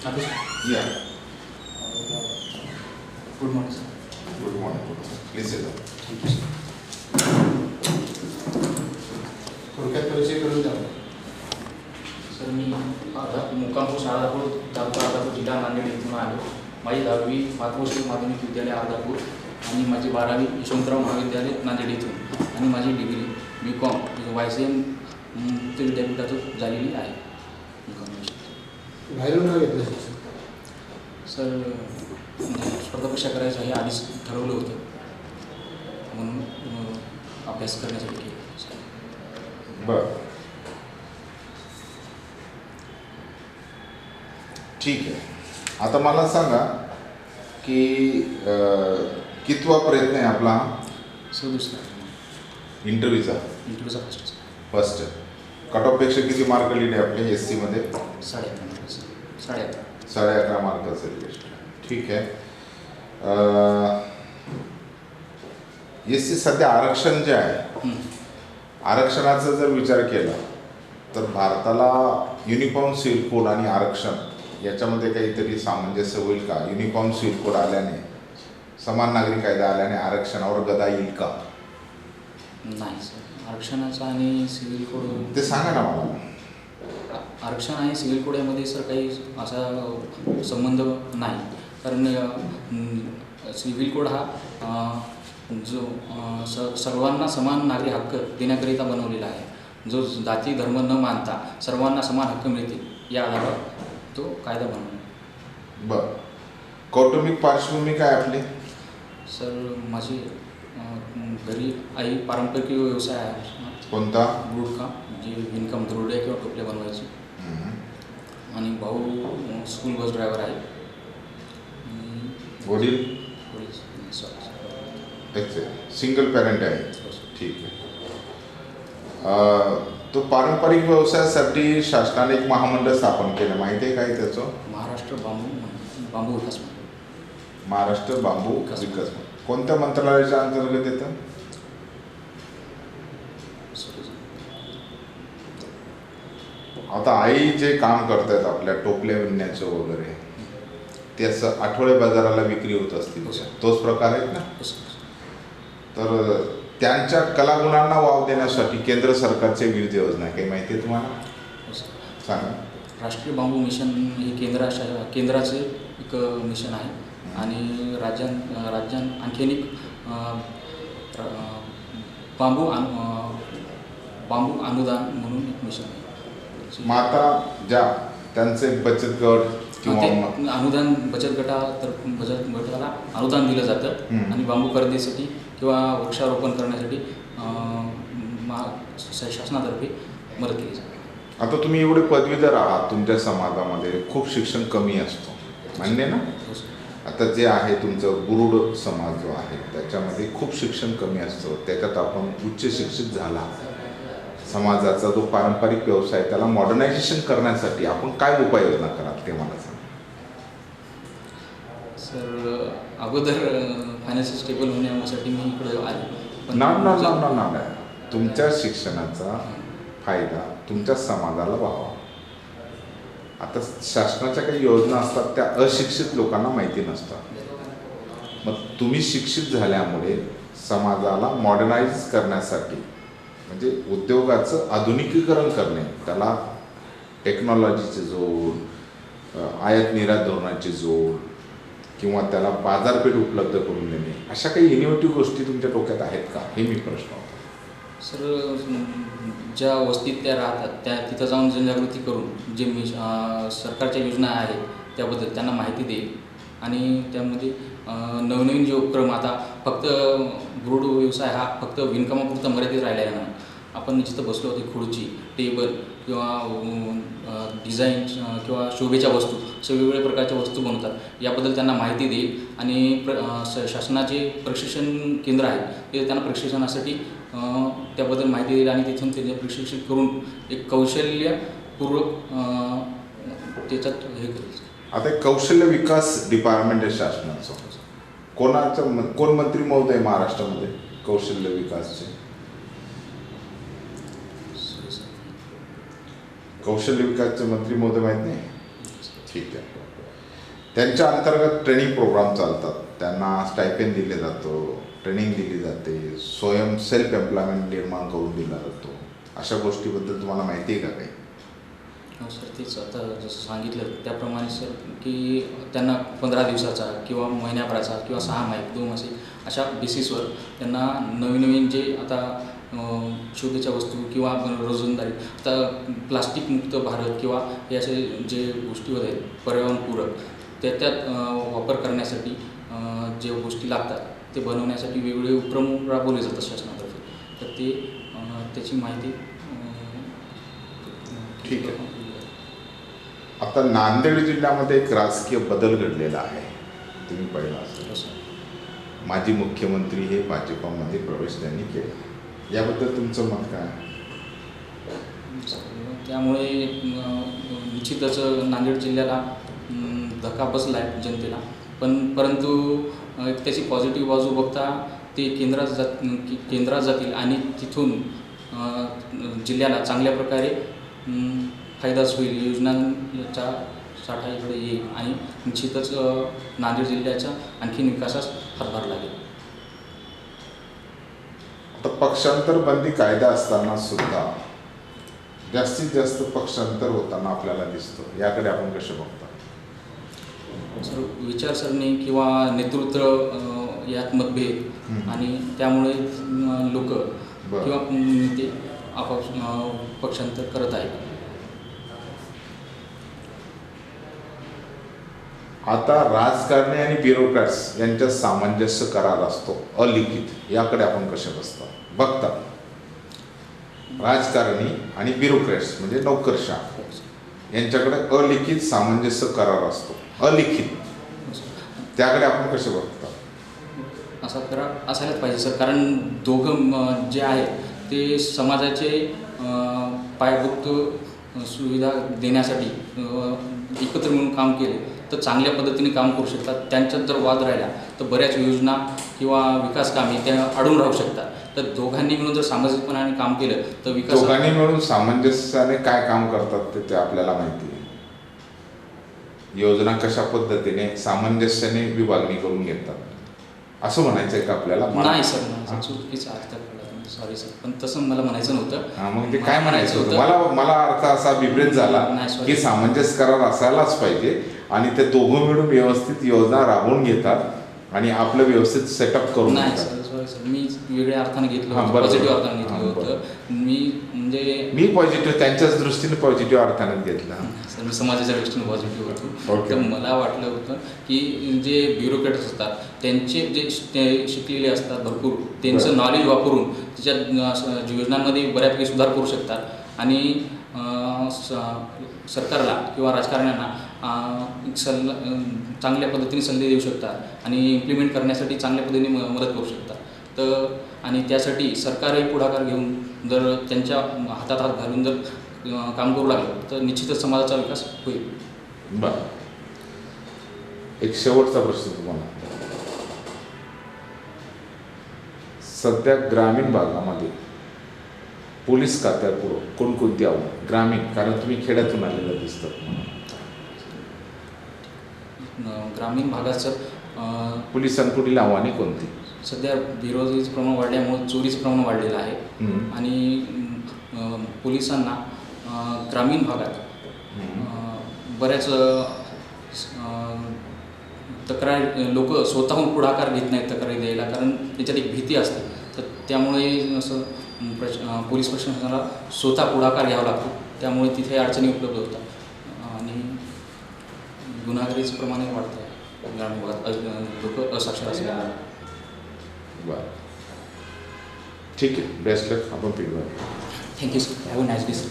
या good morning sir. Good morning. Please येतो. Thank you sir. थोडक्यात परिचय करून द्यावा. सर मी आता मुक्कामपूर शाळा दाखवून तालुका अर्धापूर जिल्हा नांदेड इथून आलो. माझी 10वी मातृश्री माध्यमिक विद्यालय अर्धापूर आणि माझी 12वी यशवंतराव महाविद्यालय नांदेड इथून आणि माझी डिग्री BCom YCM मुक्त विद्यापीठातून झालेली आहे. बाहेरून नाव घेतलं शिक्षण. सर स्पर्धा परीक्षा करायचं हे आधीच ठरवलं होतं म्हणून अभ्यास करण्यासाठी केलं. बर, ठीक आहे. आता मला सांगा की कितवा प्रयत्न आहे आपला सर दुसरा इंटरव्ह्यूचा? इंटरव्ह्यूचा फर्स्ट फर्स्ट. कट ऑफपेक्षा किती मार्क लिहिले आपले SC मध्ये? 11.5 मार्क सर. 11.5. 11.5 मार्काचं लिस्ट. ठीक आहे. SC सध्या आरक्षण जे आहे, आरक्षणाचा जर विचार केला तर भारताला युनिफॉर्म सिव्हिल कोड आणि आरक्षण याच्यामध्ये काहीतरी सामंजस्य होईल का? युनिफॉर्म सिव्हिल कोड आल्याने, समान नागरी कायदा आल्याने आरक्षणावर गदा येईल का? नाही सर. आरक्षणाचा आणि सिव्हिल कोड ते सांगा ना मला. आरक्षण आणि सिव्हिल कोड यामध्ये सर काही असा संबंध नाही. कारण सिव्हिल कोड हा जो सर्वांना समान नागरी हक्क देण्याकरिता बनवलेला आहे. जो जाती धर्म न मानता सर्वांना समान हक्क मिळतील या आधारावर तो कायदा बनवला. बरं, कौटुंबिक पार्श्वभूमी काय आपली? सर माझी घरी आई पारंपरिक व्यवसाय आहे. कोणता? गुडकाम, जे विणकाम दरोडे किंवा टोपल्या बनवायची. आणि भाऊ स्कूल बस ड्रायव्हर आहे. वडील? सिंगल पॅरेंट आहे. ठीक आहे. तो पारंपरिक व्यवसायासाठी शासनाने एक महामंडळ स्थापन केलं, माहिती आहे काय त्याचं? महाराष्ट्र बांबू विकास मंडळ. महाराष्ट्र बांबू विकास मंडळ. कोणत्या मंत्रालयाच्या अंतर्गत येतं? आता आई जे काम करतायत आपल्या टोपल्या विणण्याचं वगैरे, ते असं आठवडे बाजाराला विक्री होत असतील, तोच प्रकार आहेत ना? तर त्यांच्या कलागुणांना वाव देण्यासाठी केंद्र सरकारचे विविध योजना काही माहिती आहे तुम्हाला? सांगा. राष्ट्रीय बांबू मिशन हे केंद्राचे एक मिशन आहे. आणि राज्यां आणखीन एक बांबू अनुदान म्हणून एक मिशन आहे. माता ज्या त्यांचे बचत गट किंवा अनुदान बचत गटाला अनुदान दिलं जातं आणि बांबू खरेदीसाठी किंवा वृक्षारोपण करण्यासाठी शासनातर्फे मदत केली जाते. आता तुम्ही एवढे पदवीधर आहात, तुमच्या समाजामध्ये खूप शिक्षण कमी असतो, मान्य ना? आता जे आहे तुमचं गुरुड समाज जो आहे त्याच्यामध्ये खूप शिक्षण कमी असतं. त्याच्यात आपण उच्च शिक्षित झाला, समाजाचा जो पारंपरिक व्यवसाय त्याला मॉडर्नायझेशन करण्यासाठी आपण काय उपाययोजना कराल ते मला सांगा. सर अगोदर फायनान्शियल स्टेबल होण्यासाठी मी इकडे आलो. ना तुमच्या शिक्षणाचा फायदा तुमच्या समाजाला व्हावा. आता शासनाच्या काही योजना असतात त्या अशिक्षित लोकांना माहिती नसतात. मग तुम्ही शिक्षित झाल्यामुळे समाजाला मॉडर्नाइज करण्यासाठी म्हणजे उद्योगाचं आधुनिकीकरण करणे, त्याला टेक्नॉलॉजीची जोड, आयात निर्यात धोरणाची जोड किंवा त्याला बाजारपेठ उपलब्ध करून देणे, अशा काही इनोव्हेटिव्ह गोष्टी तुमच्या डोक्यात आहेत का, हे मी प्रश्न होतो. सर ज्या वस्तीत त्या राहतात तिथं जाऊन जनजागृती करून जे सरकारच्या योजना आहेत त्याबद्दल त्यांना माहिती देईल. आणि त्यामध्ये नवनवीन जे उपक्रम, आता फक्त गुरुड व्यवसाय हा फक्त विणकामापुरता मर्यादित राहिलेला नाही. आपण जिथं बसलो होतो खुर्ची, टेबल किंवा डिझाईन किंवा शोभेच्या वस्तू अशा वेगवेगळ्या प्रकारच्या वस्तू बनवतात. याबद्दल त्यांना माहिती देईल आणि शासनाचे प्रशिक्षण केंद्र आहे ते त्यांना प्रशिक्षणासाठी त्याबद्दल माहिती देईल आणि तिथून ते प्रशिक्षित करून एक कौशल्यपूर्वक त्याच्यात हे करेल. आता कौशल्य विकास डिपार्टमेंट आहे शासनाचं. कोण मंत्री महोदय महाराष्ट्रामध्ये कौशल्य विकासचे? कौशल्य विकासचे मंत्री महोदय माहीत नाही? ठीक आहे. त्यांच्या अंतर्गत ट्रेनिंग प्रोग्राम चालतात, त्यांना स्टायपेंड दिले जातो, ट्रेनिंग दिली जाते, स्वयं सेल्फ एम्प्लॉयमेंट निर्माण करून दिला जातो. अशा गोष्टीबद्दल तुम्हाला माहिती आहे का काही? हो सर, तेच आता जसं सांगितलं त्याप्रमाणे सर की त्यांना 15 दिवसाचा किंवा महिन्याभराचा किंवा 6 महिने 2 मासे अशा बेसिसवर त्यांना नवीन नवीन जे आता शोधेच्या वस्तू किंवा रोजंदारी आता प्लास्टिकमुक्त भारत किंवा हे असे जे गोष्टी आहेत पर्यावरणपूरक त्यात वापर करण्यासाठी जे गोष्टी लागतात ते बनवण्यासाठी वेगवेगळे उपक्रम राबवले जातात शासनातर्फे. तर ते त्याची माहिती ठीक आहे. आता नांदेड जिल्ह्यामध्ये एक राजकीय बदल घडलेला आहे, तुम्ही पाहिला असेल. असं माजी मुख्यमंत्री हे भाजपामध्ये प्रवेश त्यांनी केला, याबद्दल तुमचं मत काय? त्यामुळे निश्चितच नांदेड जिल्ह्याला धक्का बसला आहे जनतेला, परंतु त्याची पॉझिटिव्ह बाजू बघता ते केंद्रात जातील आणि तिथून जिल्ह्याला चांगल्या प्रकारे फायदाच होईल, योजनांचा साठा इकडे येईल आणि निश्चितच नांदेड जिल्ह्याच्या आणखी विकासास हातभार लागेल. आता पक्षांतर बंदी कायदा असताना सुद्धा जास्तीत जास्त पक्षांतर होताना आपल्याला दिसतो, याकडे आपण कसे बघता? सर, विचारसरणी किंवा नेतृत्व यात मतभेद आणि त्यामुळे लोक बरं. किंवा ते पक्षांतर करत आहेत. आता राजकारणी आणि ब्युरोक्रॅट्स यांच्यात सामंजस्य करार असतो अलिखित, याकडे आपण कसे बघता? राजकारणी आणि ब्युरोक्रॅट्स म्हणजे नोकरशाह यांच्याकडे अलिखित सामंजस्य करार असतो, अलिखित, त्याकडे आपण कसे बघता? असा करार असायलाच पाहिजे सर, कारण दोघं जे आहेत ते समाजाचे पायाभूत सुविधा देण्यासाठी एकत्र मिळून काम केले तर चांगल्या पद्धतीने काम करू शकतात. त्यांच्यात जर वाद राहिला तर बऱ्याच योजना किंवा विकास कामे त्या अडून राहू शकतात. तर दोघांनी मिळून जर सामाजिकपणाने काम केलं तर विकास. दोघांनी मिळून सामंजस्याने काय काम करतात ते आपल्याला माहिती आहे. योजना कशा पद्धतीने सामंजस्याने विभागणी करून घेतात असं म्हणायचं आहे का आपल्याला? नाही सर, चुकीचा अर्थ कळला, सॉरी सर, पण तसं मला म्हणायचं नव्हतं. मग ते काय म्हणायचं होतं? मला अर्थ असा विपरीत झाला की सामंजस्य करार असायलाच पाहिजे आणि ते दोघं मिळून व्यवस्थित योजना राबवून घेतात आणि आपलं व्यवस्थित सेटअप करून. नाही सर, सॉरी सर, मी वेगळ्या अर्थाने घेतलं होतं, बरोबर. पॉझिटिव्ह अर्थाने घेतलं होतं. मी पॉझिटिव्ह, त्यांच्याच दृष्टीने पॉझिटिव्ह अर्थाने घेतलं. सर, मी समाजाच्या दृष्टीने पॉझिटिव्ह होतो. ओके. तर मला वाटलं होतं की जे ब्युरोक्रेट्स असतात त्यांचे जे शिकलेले असतात भरपूर, त्यांचं नॉलेज वापरून त्याच्या योजनांमध्ये बऱ्यापैकी सुधार करू शकतात आणि सरकारला किंवा राजकारण्यांना चांगल्या पद्धतीने सल्ले देऊ शकतात आणि इम्प्लिमेंट करण्यासाठी चांगल्या पद्धतीने मदत करू शकतात. तर आणि त्यासाठी सरकारही पुढाकार घेऊन जर त्यांच्या हातात हात घालून जर काम करू लागलं तर निश्चितच समाजाचा विकास होईल. बरं, एक शेवटचा प्रश्न तुम्हाला. सध्या ग्रामीण भागामध्ये पोलीस खात्यापुढं कोणकोणती आव्हानं? ग्रामीण, कारण तुम्ही खेड्यातून आलेलं दिसतात. ग्रामीण भागात सर पोलिसांपुढील आव्हाने कोणती? सध्या बेरोजगारीचं प्रमाण वाढल्यामुळे चोरीचं प्रमाण वाढलेलं आहे आणि पोलिसांना ग्रामीण भागात बऱ्याच तक्रार लोक स्वतःहून पुढाकार घेत नाहीत तक्रारी द्यायला, कारण त्याच्यात एक भीती असते. तर त्यामुळे असं पोलीस प्रशासनाला स्वतः पुढाकार घ्यावा लागतो, त्यामुळे तिथे अडचणी उपलब्ध होतात आणि गुन्हेगारीचं प्रमाणही वाढतं आहे ग्रामीण भागात, लोक असाक्षर असल्यामुळे. बरं, ठीक आहे, बेस्ट लक. आपण feedback. Thank you sir, have a nice day sir.